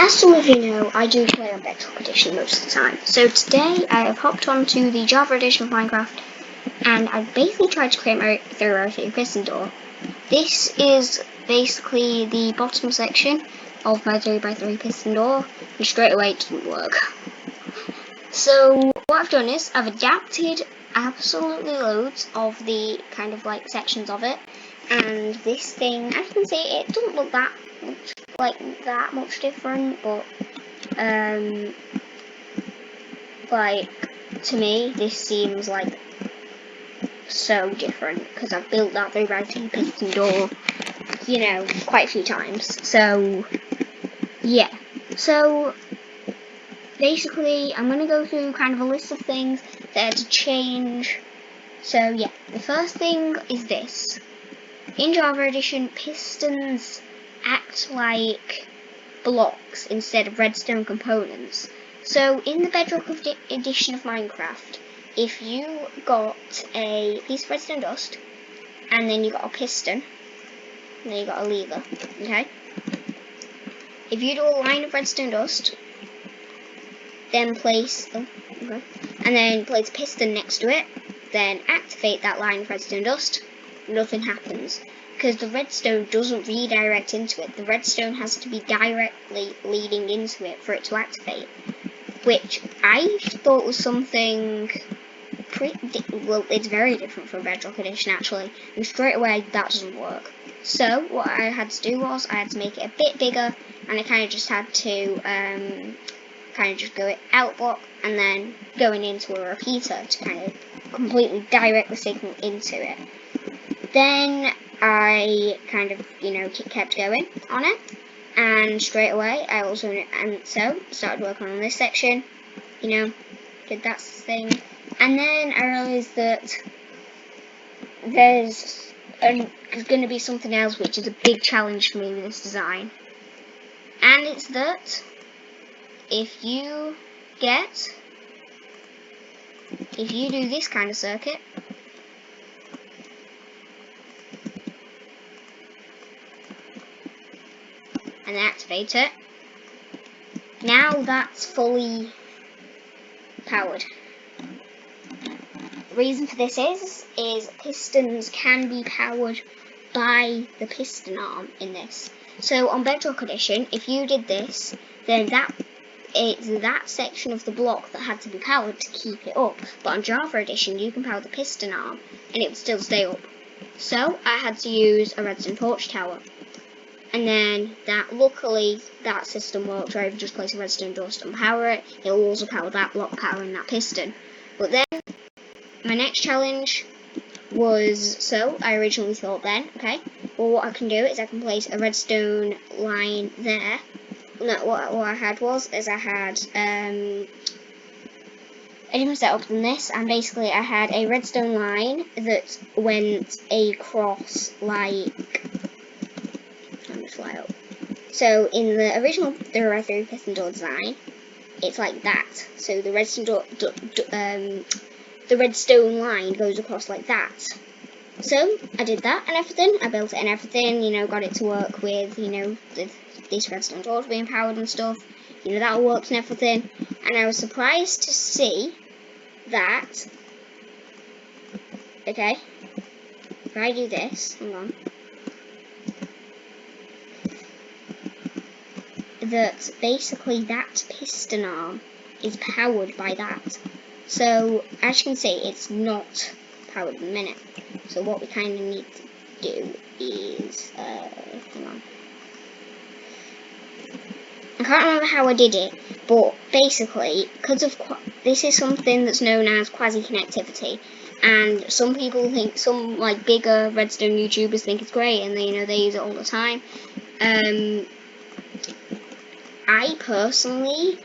As some of you know, I do play on Bedrock Edition most of the time. So today I have hopped onto the Java edition of Minecraft and I've basically tried to create my third piston door. This is basically the bottom section of my 3x3 piston door, and straight away it doesn't work. So what I've done is I've adapted absolutely loads of the kind of like sections of it, and this thing, as you can see, it doesn't look that much different, but like to me this seems like so different because I've built that 3x3 piston door, you know, quite a few times. So yeah, so basically I'm going to go through kind of a list of things that are to change. So yeah, the first thing is this. In Java Edition, pistons act like blocks instead of redstone components. So in the Bedrock edition of Minecraft, if you got a piece of redstone dust, and then you got a piston, and then you got a lever, okay? If you do a line of redstone dust, then place a piston next to it, then activate that line of redstone dust, nothing happens. Because the redstone doesn't redirect into it. The redstone has to be directly leading into it for it to activate. Which I thought was something it's very different from Bedrock Edition actually. And straight away that doesn't work. So what I had to do was I had to make it a bit bigger, and I kind of just had to kind of just go it out block and then going into a repeater to kind of completely direct the signal into it. Then I kind of, kept going on it, and straight away I also, started working on this section, did that thing, and then I realised that there's going to be something else which is a big challenge for me with this design, and it's that if you do this kind of circuit, and activate it, now that's fully powered. The reason for this is pistons can be powered by the piston arm in this. So on Bedrock Edition, if you did this, then it's that section of the block that had to be powered to keep it up. But on Java Edition, you can power the piston arm and it would still stay up. So I had to use a redstone torch tower. And then luckily that system works where if you just place a redstone dust and power it, it will also power that block powering that piston. But then my next challenge was, so I originally thought then, okay, well what I can do is I can place a redstone line there. No, what I had was, I had a different setup than this, and basically I had a redstone line that went across like, fly up. So in the original 3x3 piston door design, it's like that. So the redstone line goes across like that. So I did that and everything. I built it and everything. Got it to work with this redstone torch being powered and stuff. That worked and everything. And I was surprised to see that. Okay, if I do this, hang on. That basically that piston arm is powered by that. So as you can see, it's not powered in a minute. So what we kind of need to do is, hang on. I can't remember how I did it, but basically, because of this is something that's known as Quasi connectivity, and some people think, some like bigger redstone YouTubers think it's great, and they use it all the time. I personally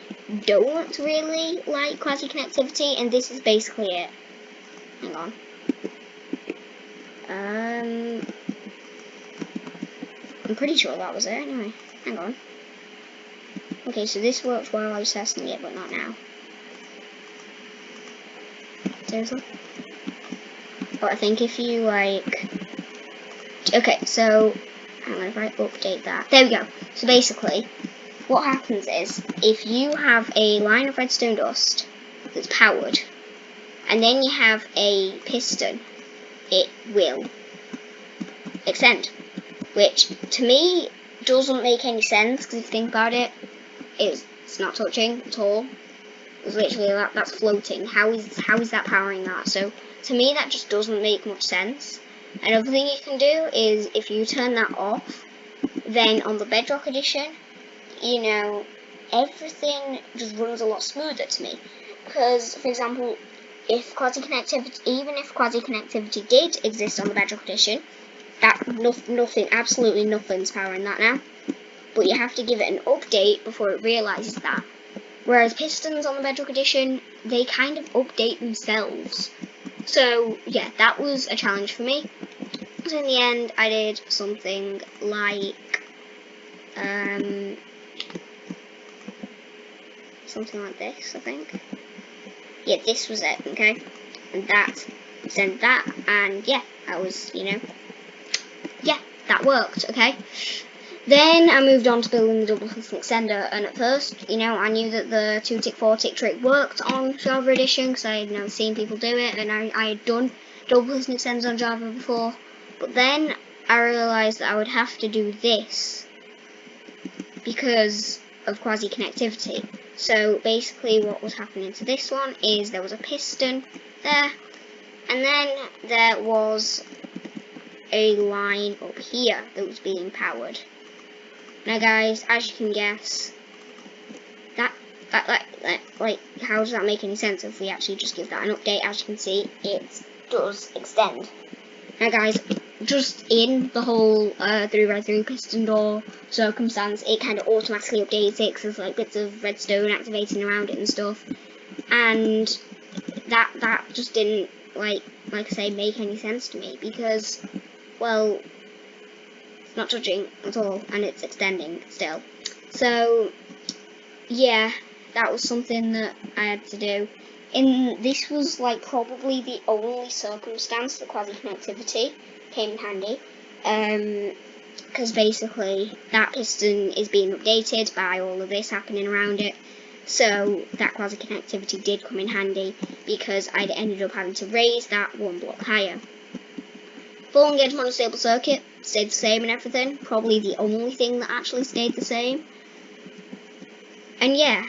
don't really like Quasi connectivity, and this is basically it. Hang on. I'm pretty sure that was it anyway. Hang on. Okay, so this worked while I was testing it, but not now. Seriously? But I think if you okay, so hang on, if I update that. There we go. So basically, what happens is, if you have a line of redstone dust that's powered, and then you have a piston, it will extend. Which, to me, doesn't make any sense, because if you think about it, it's not touching at all. It's literally that's floating. How is that powering that? So to me that just doesn't make much sense. Another thing you can do is if you turn that off, then on the Bedrock edition, you know, everything just runs a lot smoother to me. Because, for example, if Quasi connectivity, even if Quasi connectivity did exist on the Bedrock edition, that nothing, absolutely nothing's powering that now. But you have to give it an update before it realises that. Whereas pistons on the Bedrock edition, they kind of update themselves. So yeah, that was a challenge for me. So in the end, I did something like something like this, I think. Yeah, this was it, okay? And that, sent that, and yeah, that was, you know, yeah, that worked, okay? Then I moved on to building the double piston extender, and at first, you know, I knew that the 2-tick, 4-tick trick worked on Java Edition, because I had, you know, seen people do it, and I had done double piston extenders on Java before. But then I realised that I would have to do this because of Quasi connectivity. So basically what was happening to this one is there was a piston there, and then there was a line up here that was being powered. Now guys, as you can guess, that like how does that make any sense if we actually just give that an update? As you can see, it does extend. Now guys, just in the whole 3x3 piston door circumstance, it kind of automatically updates it because there's like bits of redstone activating around it and stuff, and that just didn't like I say make any sense to me, because, well, it's not touching at all and it's extending still. So yeah, that was something that I had to do. And this was like probably the only circumstance that Quasi connectivity came in handy, because basically that piston is being updated by all of this happening around it, so that Quasi connectivity did come in handy because I'd ended up having to raise that one block higher. Full engagement monostable circuit stayed the same and everything, probably the only thing that actually stayed the same. And yeah,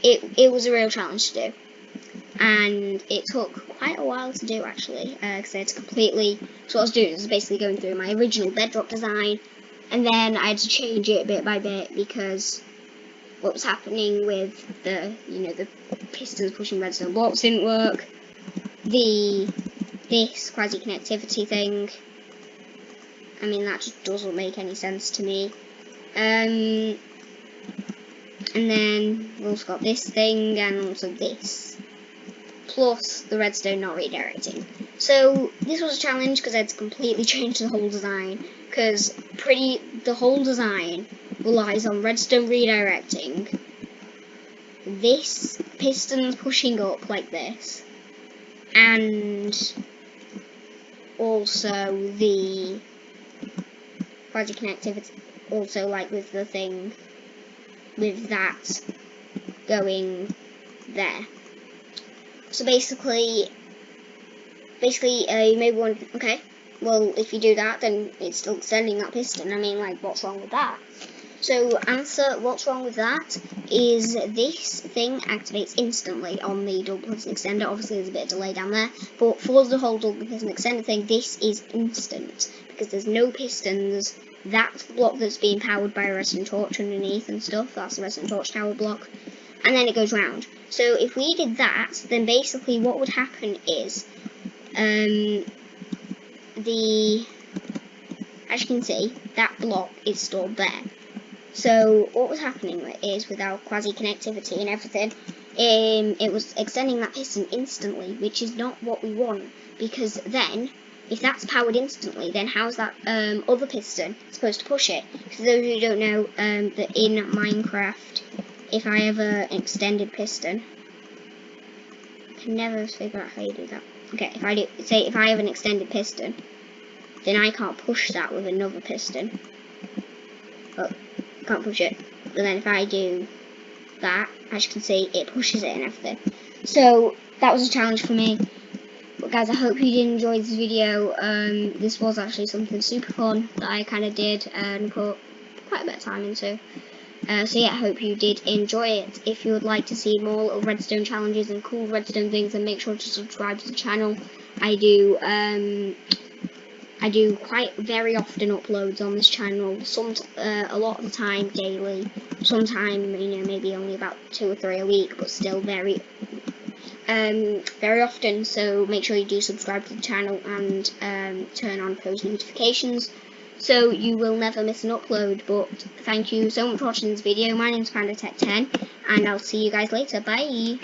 it was a real challenge to do. And it took quite a while to do actually, because I had to completely, so what I was doing was basically going through my original Bedrock design, and then I had to change it bit by bit because what was happening with the, you know, the pistons pushing redstone blocks didn't work, this Quasi connectivity thing, I mean that just doesn't make any sense to me, and then we've also got this thing and also this, plus the redstone not redirecting. So this was a challenge because I had to completely change the whole design, because the whole design relies on redstone redirecting, this piston pushing up like this, and also the Quasi connectivity, also like with the thing, with that going there. So basically, you may be wondering, okay, well, if you do that, then it's still extending that piston. I mean, like, what's wrong with that? So, answer, what's wrong with that is this thing activates instantly on the double piston extender. Obviously, there's a bit of delay down there, but for the whole double piston extender thing, this is instant, because there's no pistons. That's the block that's being powered by a redstone torch underneath and stuff. That's the redstone torch tower block. And then it goes round. So if we did that, then basically what would happen is, as you can see, that block is stored there. So what was happening is, without Quasi connectivity and everything, it was extending that piston instantly, which is not what we want, because then, if that's powered instantly, then how's that other piston supposed to push it? For those of you who don't know, that in Minecraft, if I have an extended piston, I can never figure out how you do that. Okay, if I have an extended piston, then I can't push that with another piston. Oh, can't push it. but then if I do that, as you can see, it pushes it and everything. So that was a challenge for me. But guys, I hope you did enjoy this video. This was actually something super fun that I kind of did and put quite a bit of time into. So yeah, I hope you did enjoy it. If you would like to see more little redstone challenges and cool redstone things, then make sure to subscribe to the channel. I do quite very often uploads on this channel. A lot of the time daily. Sometime maybe only about 2 or 3 a week, but still very often. So make sure you do subscribe to the channel and turn on post notifications, so you will never miss an upload. But thank you so much for watching this video. My name's PandaTech10, and I'll see you guys later. Bye.